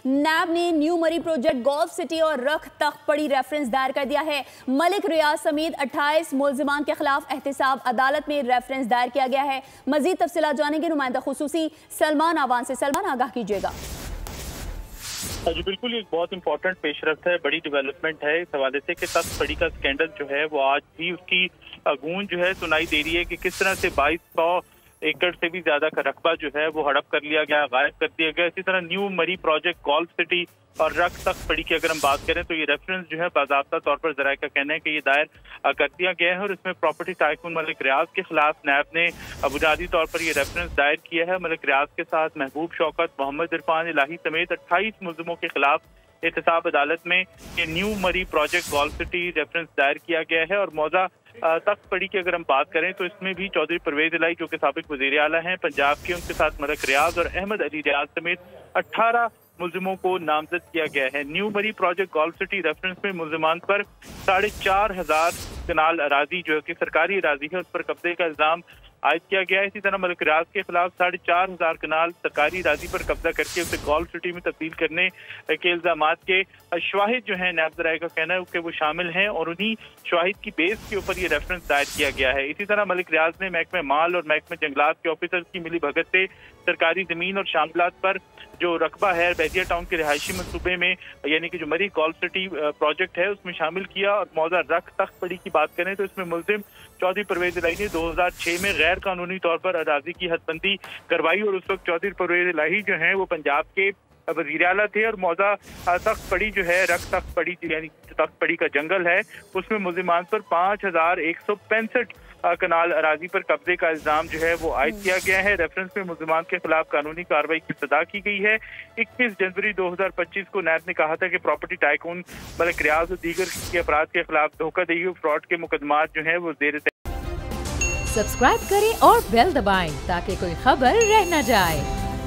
नैब ने न्यू मरी project golf city और रख तख्त पड़ी रेफरेंस दायर कर दिया है। मलिक रियाज समेत 28 मुल्जिमान के खिलाफ एहतसाब अदालत में रेफरेंस दायर किया गया है। मजीद तफसीलात जानेंगे नुमाइंदा खुसूसी सलमान आवान से। सलमान, आगाह कीजिएगा। जी बिल्कुल, ये एक बहुत इंपॉर्टेंट पेशरफ्त है, बड़ी डेवलपमेंट है इस हवाले से कि तख्त पड़ी का स्कैंडल जो है वो आज भी उसकी गूंज जो है सुनाई दे रही है कि किस तरह से 2200 एकड़ से भी ज्यादा का रकबा जो है वो हड़प कर लिया गया, गायब कर दिया गया। इसी तरह न्यू मरी प्रोजेक्ट गोल्फ सिटी और रख तख्त पड़ी की अगर हम बात करें तो ये रेफरेंस जो है बाज़ाब्ता तौर पर ज़राए का कहना है कि ये दायर कर दिया गया है और इसमें प्रॉपर्टी टाइकून मलिक रियाज के खिलाफ नैब ने बुनियादी तौर पर ये रेफरेंस दायर किया है। मलिक रियाज के साथ महबूब शौकत, मोहम्मद इरफान इलाही समेत 28 मुल्जिमों के खिलाफ एहतसाब अदालत में ये न्यू मरी प्रोजेक्ट गोल्फ सिटी रेफरेंस दायर किया गया है। और मौजा तख्त पड़ी की अगर हम बात करें तो इसमें भी चौधरी परवेज इलाही जो कि साबिक वज़ीर आला हैं पंजाब के, उनके साथ मलिक रियाज और अहमद अली रियाज समेत 18 मुल्जिमों को नामजद किया गया है। न्यू मरी प्रोजेक्ट गोल्फ सिटी रेफरेंस में मुल्जिमान पर 4,500 कनाल अराजी जो कि सरकारी अराजी है उस पर कब्जे का इल्जाम आयद किया गया है। इसी तरह मलिक रियाज के खिलाफ 4,500 कनाल सरकारी अराजी पर कब्जा करके उसे गोल्फ सिटी में तब्दील करने के इल्जामात के शवाहिद जो है नैब ज़राए का कहना है कि वो शामिल हैं और उन्हीं शवाहिद की बेस के ऊपर ये रेफरेंस दायर किया गया है। इसी तरह मलिक रियाज ने महकमे माल और महकमे जंगलात के ऑफिसर की मिली भगत से सरकारी जमीन और शामिलात पर जो रकबा है बैदिया टाउन के रिहायशी मनसूबे में यानी कि जो मरी गोल्फ सिटी प्रोजेक्ट है उसमें शामिल किया। और मौजा रख तख्त पड़ी की बात करें तो इसमें मुल्जिम चौधरी परवेज इलाही ने 2006 में गैर कानूनी तौर पर अराजी की हदबंदी करवाई और उस वक्त चौधरी परवेज इलाही जो है वो पंजाब के वज़ीर आला थे। और मौजा तख्त पड़ी जो है रख तख्त पड़ी यानी तख्त पड़ी का जंगल है उसमें मुल्जिमान पर 5,165 कनाल अराजी पर कब्जे का इल्जाम जो है वो आयद किया गया है। रेफरेंस में मुल्जिमान के खिलाफ कानूनी कार्रवाई की इब्तिदा की गई है। 21 जनवरी 2025 को नैब ने कहा था कि प्रॉपर्टी टाइकून मलिक रियाज और दीगर के अफराद के खिलाफ धोखाधड़ी और फ्रॉड के मुकदमात जो है वो जेर सब्सक्राइब करें और बेल दबाएं ताकि कोई खबर रह न जाए।